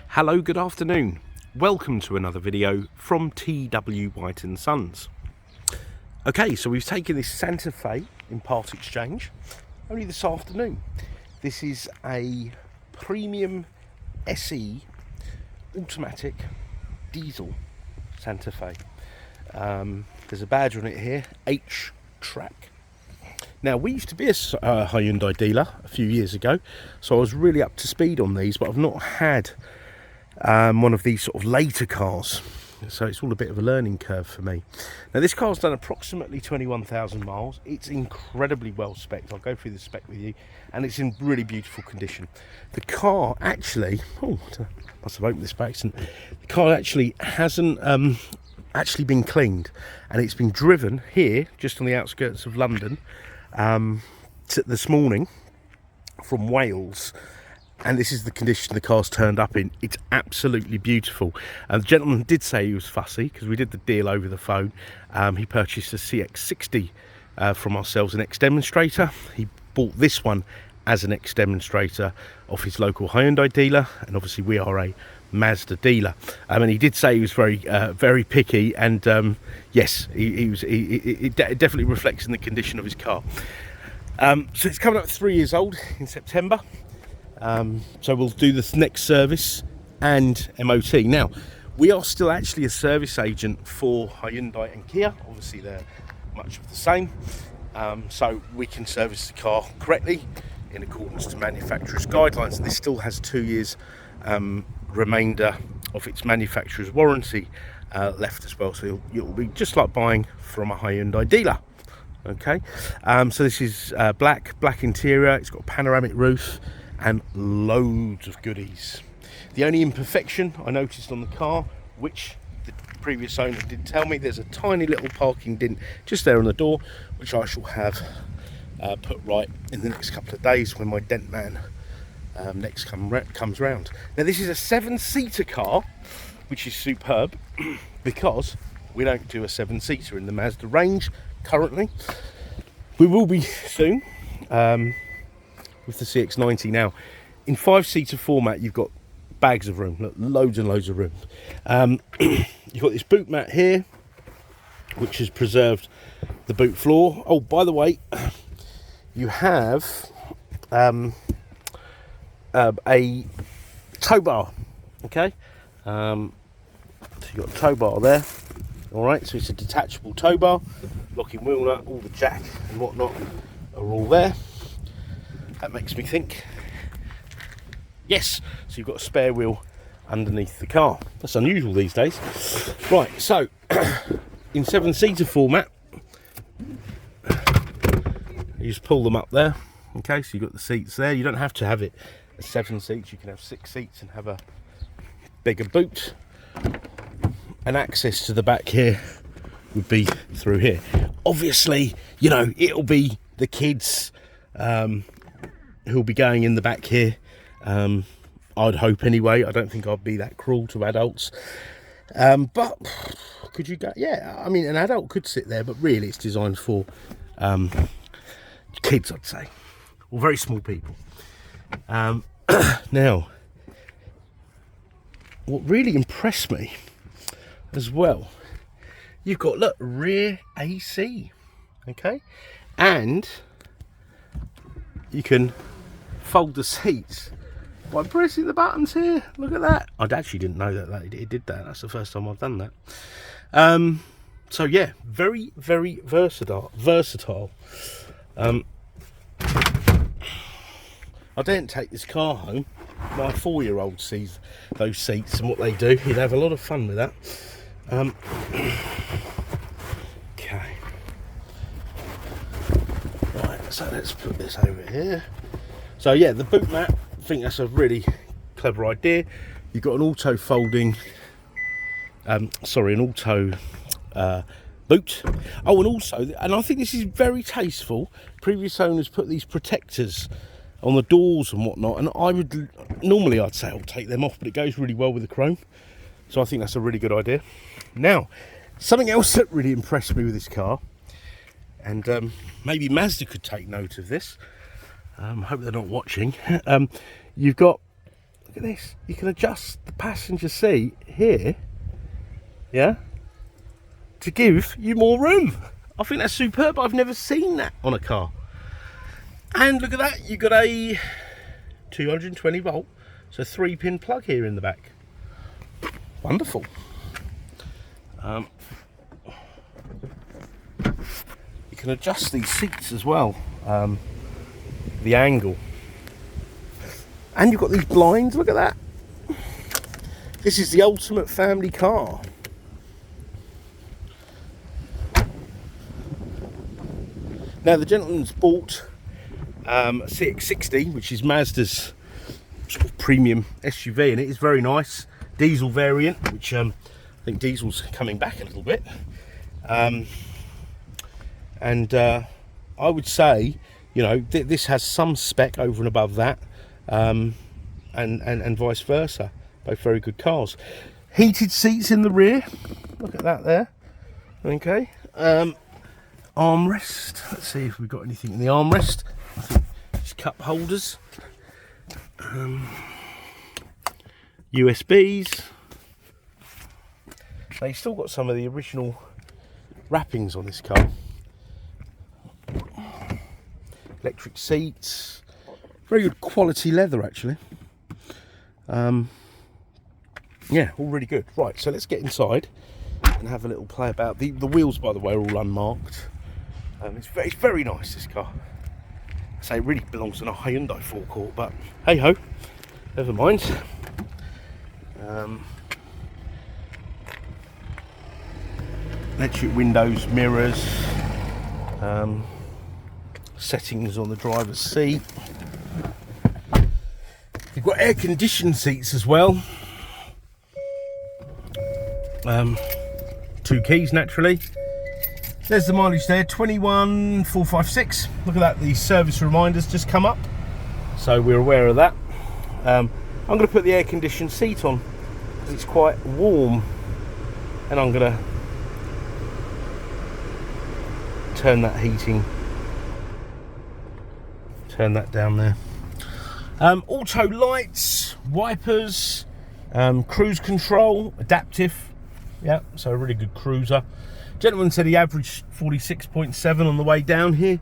Hello, good afternoon. Welcome to another video from TW White & Sons. Okay, so we've taken this Santa Fe in part exchange only this afternoon. This is a Premium SE automatic diesel Santa Fe. There's a badge on it here, H-Track. Now, we used to be a Hyundai dealer a few years ago, so I was really up to speed on these, but I've not had one of these sort of later cars, so it's all a bit of a learning curve for me. Now, this car's done approximately 21,000 miles. It's incredibly well spec'd. I'll go through the spec with you, and it's in really beautiful condition. The car actually, must have opened this by accident. The car actually hasn't actually been cleaned, and it's been driven here, just on the outskirts of London, this morning from Wales. And this is the condition the car's turned up in. It's absolutely beautiful. And the gentleman did say he was fussy because we did the deal over the phone. He purchased a CX60 from ourselves, an ex-demonstrator. He bought this one as an ex-demonstrator off his local Hyundai dealer. And obviously we are a Mazda dealer. And he did say he was very picky. And yes, it definitely reflects in the condition of his car. So it's coming up 3 years old in September. So we'll do the next service and MOT. Now, we are still actually a service agent for Hyundai and Kia. Obviously, they're much of the same. So we can service the car correctly in accordance to manufacturer's guidelines. And this still has 2 years remainder of its manufacturer's warranty left as well. So you'll be just like buying from a Hyundai dealer. Okay. So this is black interior. It's got a panoramic roof and loads of goodies. The only imperfection I noticed on the car, which the previous owner did tell me, there's a tiny little parking dent just there on the door, which I shall have put right in the next couple of days when my dent man next comes round. Now, this is a 7-seater car, which is superb because we don't do a 7-seater in the Mazda range currently. We will be soon. With the CX90. Now, in 5-seater format, you've got bags of room, loads and loads of room. You've got this boot mat here, which has preserved the boot floor. Oh, by the way, you have a tow bar. Okay, so you've got a tow bar there. All right, so it's a detachable tow bar, locking wheel nut, all the jack and whatnot are all there. That makes me think, yes, so you've got a spare wheel underneath the car. That's unusual these days. Right, so in 7-seater format, you just pull them up there. Okay, so you've got the seats there. You don't have to have it as 7 seats. You can have 6 seats and have a bigger boot. And access to the back here would be through here. Obviously, you know, it'll be the kids who'll be going in the back here. I'd hope anyway. I don't think I'd be that cruel to adults. But could you go? Yeah, I mean, an adult could sit there, but really it's designed for kids, I'd say, or very small people. Now, what really impressed me as well, you've got, look, rear AC, okay, and you can fold the seats by pressing the buttons here. Look at that. I actually didn't know that it did that. That's the first time I've done that. So yeah, very, very versatile. I didn't take this car home. My 4-year-old sees those seats and what they do. He'd have a lot of fun with that. Okay. Right, so let's put this over here. So yeah, the boot mat, I think that's a really clever idea. You've got an auto folding, an auto boot. Oh, and also, and I think this is very tasteful, previous owners put these protectors on the doors and whatnot, and I'd say I'll take them off, but it goes really well with the chrome. So I think that's a really good idea. Now, something else that really impressed me with this car, and maybe Mazda could take note of this. I hope they're not watching. You've got Look at this. You can adjust the passenger seat here, yeah, to give you more room. I think that's superb. I've never seen that on a car. And look at that, you've got a 220 volt, so 3-pin plug here in the back. Wonderful. You can adjust these seats as well, the angle. And you've got these blinds, look at that. This is the ultimate family car. Now the gentleman's bought a CX-60, which is Mazda's sort of premium SUV, and it is very nice. Diesel variant, which I think diesel's coming back a little bit. I would say, you know, this has some spec over and above that, and vice versa. Both very good cars. Heated seats in the rear. Look at that there. Okay. Armrest. Let's see if we've got anything in the armrest. I think it's cup holders. USBs. They still got some of the original wrappings on this car. Electric seats. Very good quality leather, actually. Yeah, all really good. Right, so let's get inside and have a little play about. The wheels, by the way, are all unmarked. It's very nice, this car. I say it really belongs in a Hyundai forecourt, but hey ho, never mind. Electric windows, mirrors, settings on the driver's seat. You've got air-conditioned seats as well. 2 keys, naturally. There's the mileage there, 21,456. Look at that, the service reminders just come up, so we're aware of that. I'm going to put the air-conditioned seat on because it's quite warm, and I'm going to turn that heating, turn that down there. Auto lights, wipers, cruise control, adaptive. Yeah, so a really good cruiser. Gentleman said he averaged 46.7 on the way down here.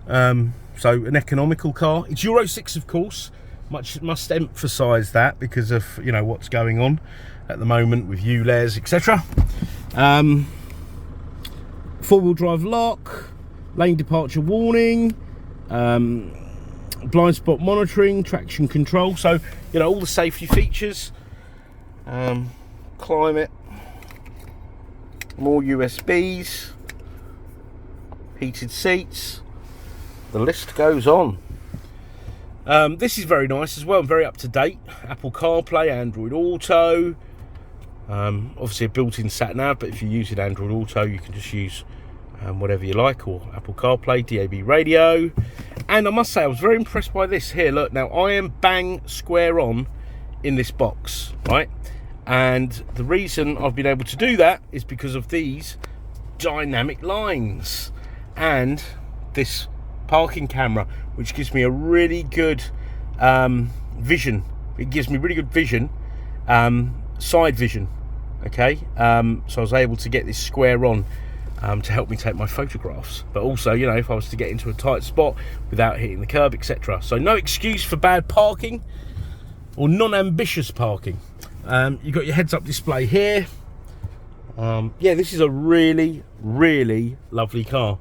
So an economical car. It's Euro 6, of course. Must emphasise that because of, you know, what's going on at the moment with ULEZ, etc. 4-wheel drive lock, lane departure warning, blind spot monitoring, traction control. So, you know, all the safety features. Climate. More USBs, heated seats, the list goes on. This is very nice as well, very up to date. Apple CarPlay, Android Auto, obviously a built-in sat-nav, but if you're using Android Auto you can just use whatever you like, or Apple CarPlay, DAB radio. And I must say I was very impressed by this here. Look, now I am bang square on in this box, right? And the reason I've been able to do that is because of these dynamic lines and this parking camera, which gives me a really good vision. It gives me really good vision, side vision. Okay, so I was able to get this square on to help me take my photographs, but also, you know, if I was to get into a tight spot without hitting the curb, etc. So no excuse for bad parking or non-ambitious parking. You've got your heads-up display here. Yeah, this is a really lovely car.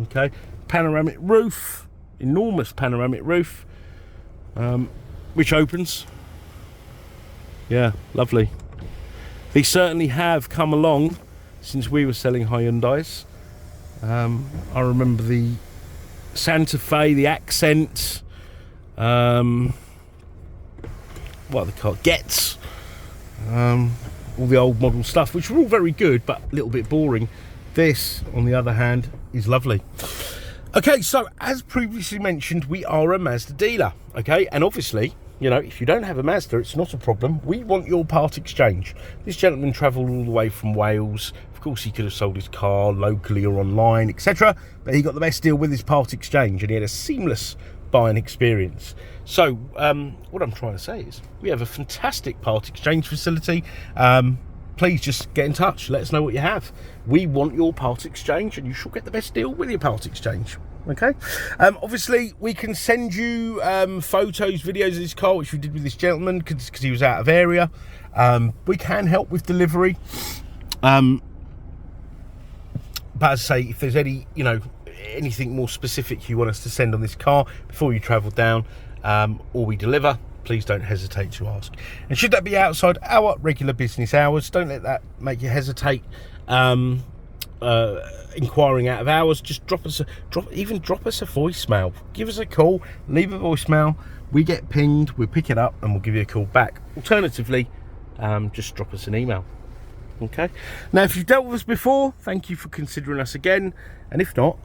Okay, panoramic roof, enormous panoramic roof, which opens. Yeah, lovely. These certainly have come along since we were selling Hyundais. I remember the Santa Fe, the Accent, what the car gets, all the old model stuff, which were all very good but a little bit boring. This, on the other hand, is lovely. Okay, so as previously mentioned, we are a Mazda dealer. Okay, and obviously, you know, if you don't have a Mazda, it's not a problem. We want your part exchange. This gentleman travelled all the way from Wales. Of course, he could have sold his car locally or online, etc. But he got the best deal with his part exchange, and he had a seamless buying experience. So what I'm trying to say is we have a fantastic part exchange facility. Please just get in touch, let us know what you have. We want your part exchange, and you should get the best deal with your part exchange. Okay, obviously we can send you photos, videos of this car, which we did with this gentleman because he was out of area. We can help with delivery, but as I say, if there's any, you know, anything more specific you want us to send on this car before you travel down, or we deliver, please don't hesitate to ask. And should that be outside our regular business hours, don't let that make you hesitate. Inquiring out of hours, just drop us a voicemail, give us a call, leave a voicemail, we get pinged, we'll pick it up and we'll give you a call back. Alternatively, just drop us an email. Okay, now if you've dealt with us before, thank you for considering us again, and if not,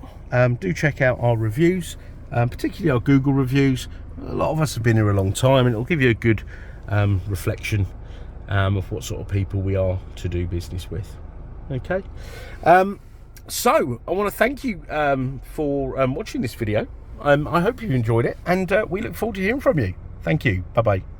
do check out our reviews, particularly our Google reviews. A lot of us have been here a long time, and it'll give you a good reflection of what sort of people we are to do business with. Okay, so I want to thank you for watching this video. I hope you enjoyed it, and we look forward to hearing from you. Thank you. Bye bye.